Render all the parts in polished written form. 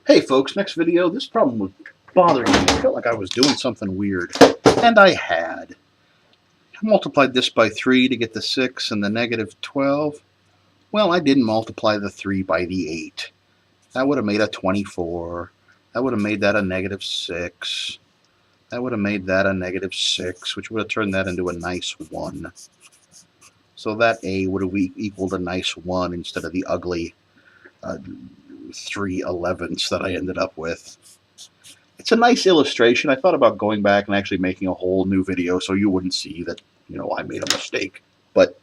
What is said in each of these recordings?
Hey folks, next video. This problem was bothering me. I felt like I was doing something weird. And I had. I multiplied this by 3 to get the 6 and the negative 12. Well, I didn't multiply the 3 by the 8. That would have made a 24. That would have made that a negative 6. That would have made that a negative 6, which would have turned that into a nice 1. So that A would have equaled a nice 1 instead of the ugly 3 11ths that I ended up with. It's a nice illustration. I thought about going back and actually making a whole new video so you wouldn't see that, I made a mistake. But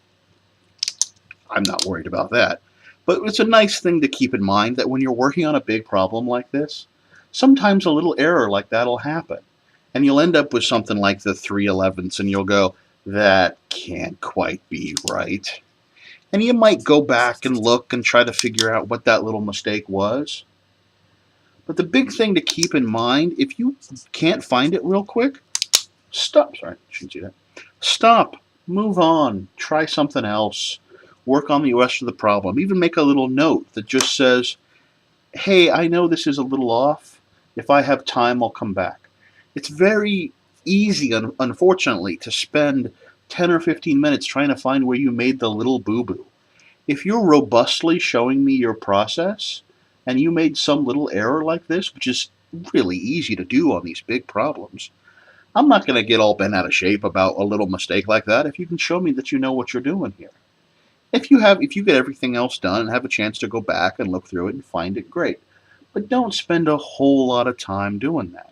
I'm not worried about that. But it's a nice thing to keep in mind that when you're working on a big problem like this, sometimes a little error like that will happen. And you'll end up with something like the 3 11ths, and you'll go, that can't quite be right. And you might go back and look and try to figure out what that little mistake was. But the big thing to keep in mind, if you can't find it real quick, stop. Sorry, shouldn't do that. Stop. Move on. Try something else. Work on the rest of the problem. Even make a little note that just says, hey, I know this is a little off. If I have time, I'll come back. It's very easy, unfortunately, to spend 10 or 15 minutes trying to find where you made the little boo-boo. If you're robustly showing me your process, and you made some little error like this, which is really easy to do on these big problems, I'm not going to get all bent out of shape about a little mistake like that if you can show me that you know what you're doing here. If you get everything else done and have a chance to go back and look through it and find it, great. But don't spend a whole lot of time doing that.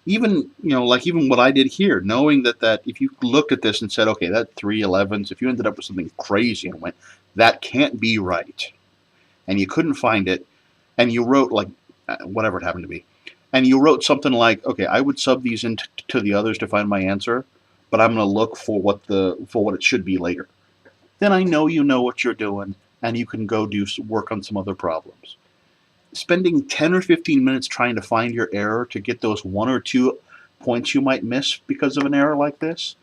Even what I did here, knowing that if you looked at this and said, okay, that 3 11s, if you ended up with something crazy and went, that can't be right, and you couldn't find it, and you wrote whatever it happened to be, and you wrote something like, okay, I would sub these into the others to find my answer, but I'm going to look for what it should be later. Then I know you know what you're doing, and you can go work on some other problems. Spending 10 or 15 minutes trying to find your error to get those 1 or 2 points you might miss because of an error like this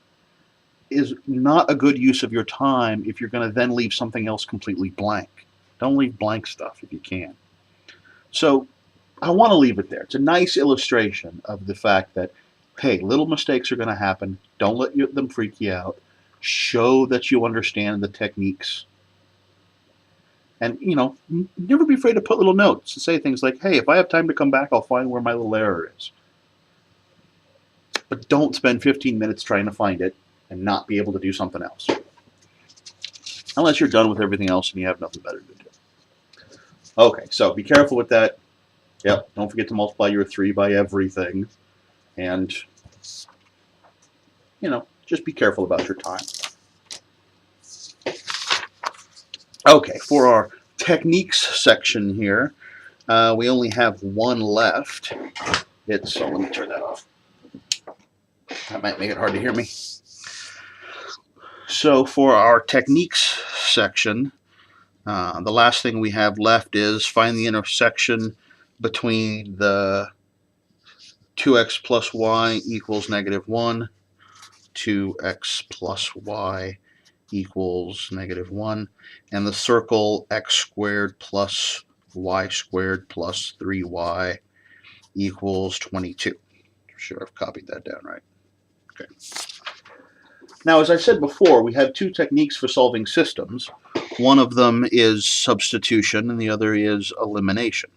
is not a good use of your time if you're going to then leave something else completely blank. Don't leave blank stuff if you can. So I want to leave it there. It's a nice illustration of the fact that, hey, little mistakes are going to happen. Don't let them freak you out. Show that you understand the techniques. And, never be afraid to put little notes and say things like, hey, if I have time to come back, I'll find where my little error is. But don't spend 15 minutes trying to find it and not be able to do something else. Unless you're done with everything else and you have nothing better to do. Okay, so be careful with that. Yep, don't forget to multiply your 3 by everything. And, just be careful about your time. Okay, for our techniques section here, we only have one left. Let me turn that off. That might make it hard to hear me. So for our techniques section, the last thing we have left is find the intersection between the 2x plus y equals negative 1, 2x plus y equals negative 1, and the circle x squared plus y squared plus 3y equals 22. Sure, I've copied that down right. Okay. Now, as I said before, we have 2 techniques for solving systems. One of them is substitution, and the other is elimination.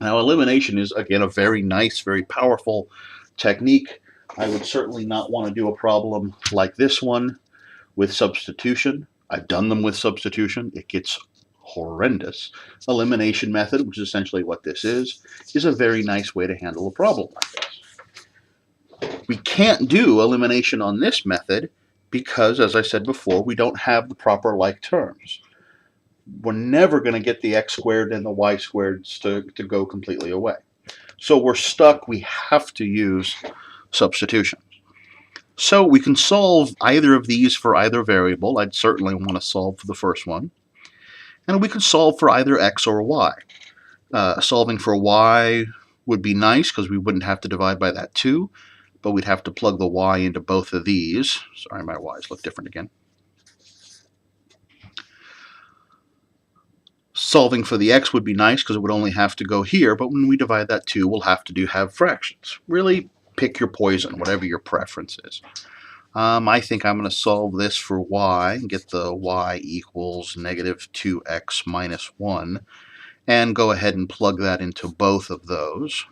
Now, elimination is, again, a very nice, very powerful technique. I would certainly not want to do a problem like this one with substitution. I've done them with substitution. It gets horrendous. Elimination method, which is essentially what this is a very nice way to handle a problem like this. We can't do elimination on this method because, as I said before, we don't have the proper like terms. We're never going to get the x squared and the y squared to go completely away. So we're stuck. We have to use substitution. So we can solve either of these for either variable. I'd certainly want to solve for the first one. And we could solve for either x or y. Solving for y would be nice because we wouldn't have to divide by that 2, but we'd have to plug the y into both of these. Sorry, my y's look different again. Solving for the x would be nice because it would only have to go here, but when we divide that 2, we'll have to have fractions. Really pick your poison, whatever your preference is. I think I'm going to solve this for y and get the y equals negative 2x minus 1 and go ahead and plug that into both of those.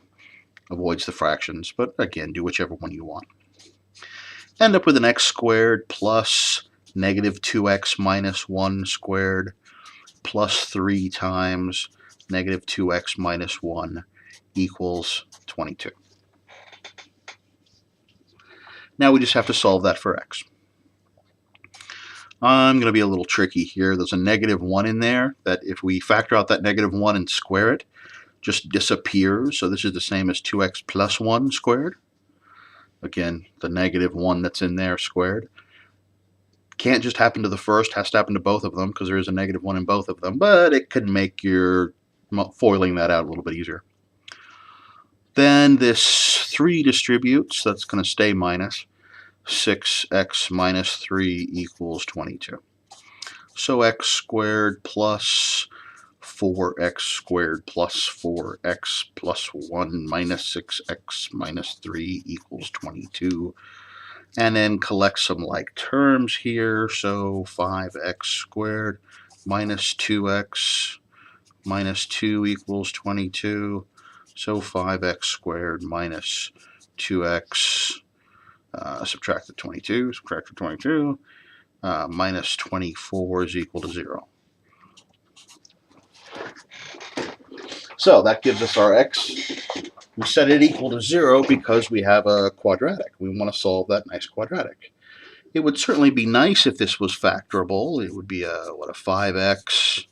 Avoids the fractions, but again, do whichever one you want. End up with an x squared plus negative 2x minus 1 squared plus 3 times negative 2x minus 1 equals 22. Now we just have to solve that for x. I'm going to be a little tricky here. There's a negative 1 in there that if we factor out that negative 1 and square it, just disappears. So this is the same as 2x plus 1 squared. Again, the negative 1 that's in there squared. Can't just happen to the first, has to happen to both of them because there is a negative 1 in both of them, but it can make your foiling that out a little bit easier. Then this 3 distributes, that's going to stay minus. 6x minus 3 equals 22. So x squared plus 4x squared plus 4x plus 1 minus 6x minus 3 equals 22. And then collect some like terms here. So 5x squared minus 2x minus 2 equals 22. So 5x squared minus 2x, subtract the 22, subtract the 22, minus 24 is equal to 0. So that gives us our x. We set it equal to 0 because we have a quadratic. We want to solve that nice quadratic. It would certainly be nice if this was factorable. It would be a 5x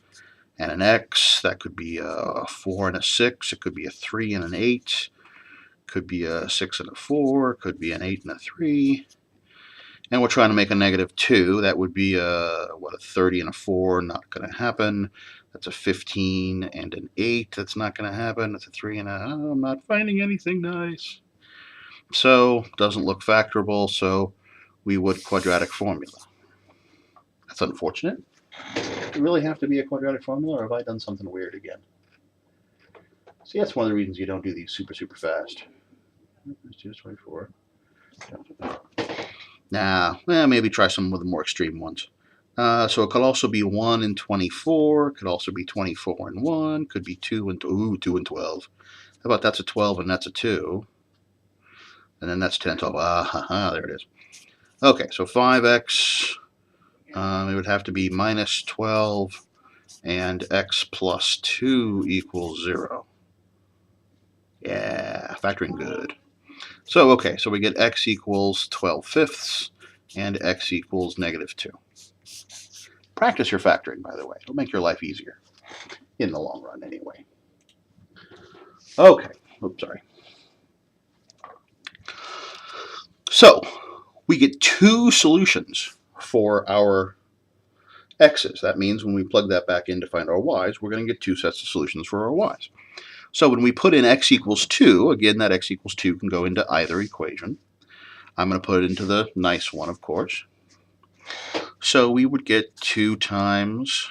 and an x. That could be a 4 and a 6. It could be a 3 and an 8. Could be a 6 and a 4. Could be an 8 and a 3. And we're trying to make a negative 2. That would be a 30 and a 4. Not going to happen. That's a 15 and an 8. That's not going to happen. That's a 3 and a... Oh, I'm not finding anything nice. So, doesn't look factorable, so we would quadratic formula. That's unfortunate. Does it really have to be a quadratic formula, or have I done something weird again? See, that's one of the reasons you don't do these super fast. 24. Nah, maybe try some with the more extreme ones. So it could also be 1 and 24. Could also be 24 and 1. Could be 2 and 12. How about that's a 12 and that's a 2? And then that's 10, 12. There it is. Okay, so 5x, it would have to be minus 12 and x plus 2 equals 0. Yeah, factoring good. So, okay, so we get x equals 12 fifths and x equals negative 2. Practice your factoring, by the way. It'll make your life easier. In the long run, anyway. Okay. Oops, sorry. So, we get 2 solutions for our x's. That means when we plug that back in to find our y's, we're going to get 2 sets of solutions for our y's. So when we put in x equals 2, again, that x equals 2 can go into either equation. I'm going to put it into the nice one, of course. So we would get 2 times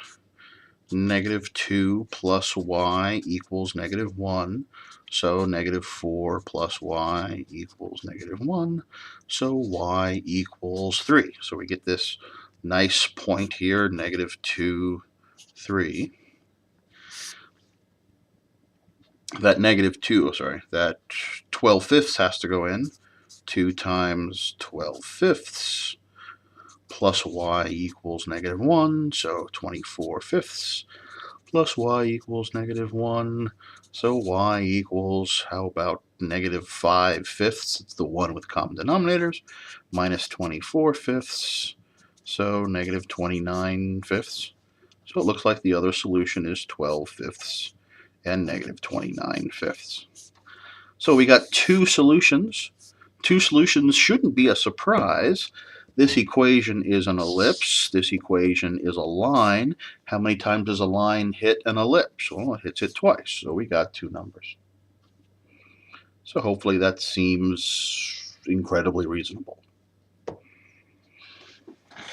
negative 2 plus y equals negative 1. So negative 4 plus y equals negative 1. So y equals 3. So we get this nice point here, negative 2, 3. That negative 2, that 12 fifths has to go in. 2 times 12 fifths plus y equals negative 1, so 24 fifths, plus y equals negative 1, so y equals, how about negative 5 fifths? It's the one with common denominators, minus 24 fifths, so negative 29 fifths. So it looks like the other solution is 12 fifths and negative 29 fifths. So we got 2 solutions. 2 solutions shouldn't be a surprise. This equation is an ellipse. This equation is a line. How many times does a line hit an ellipse? Well, it hits it twice, so we got 2 numbers. So hopefully that seems incredibly reasonable.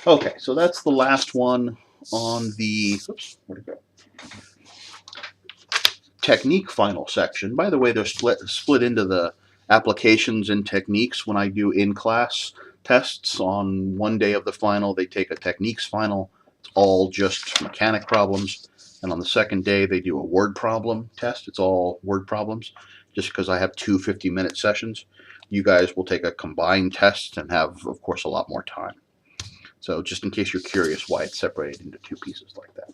Okay, so that's the last one on the, oops, where'd it go? technique final section. By the way, they're split into the applications and techniques. When I do in-class tests on one day of the final, they take a techniques final. It's all just mechanic problems. And on the second day, they do a word problem test. It's all word problems, just because I have two 50-minute sessions. You guys will take a combined test and have, of course, a lot more time. So just in case you're curious why it's separated into two pieces like that.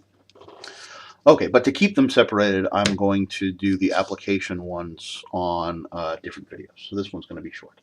Okay, but to keep them separated, I'm going to do the application ones on different videos. So this one's going to be short.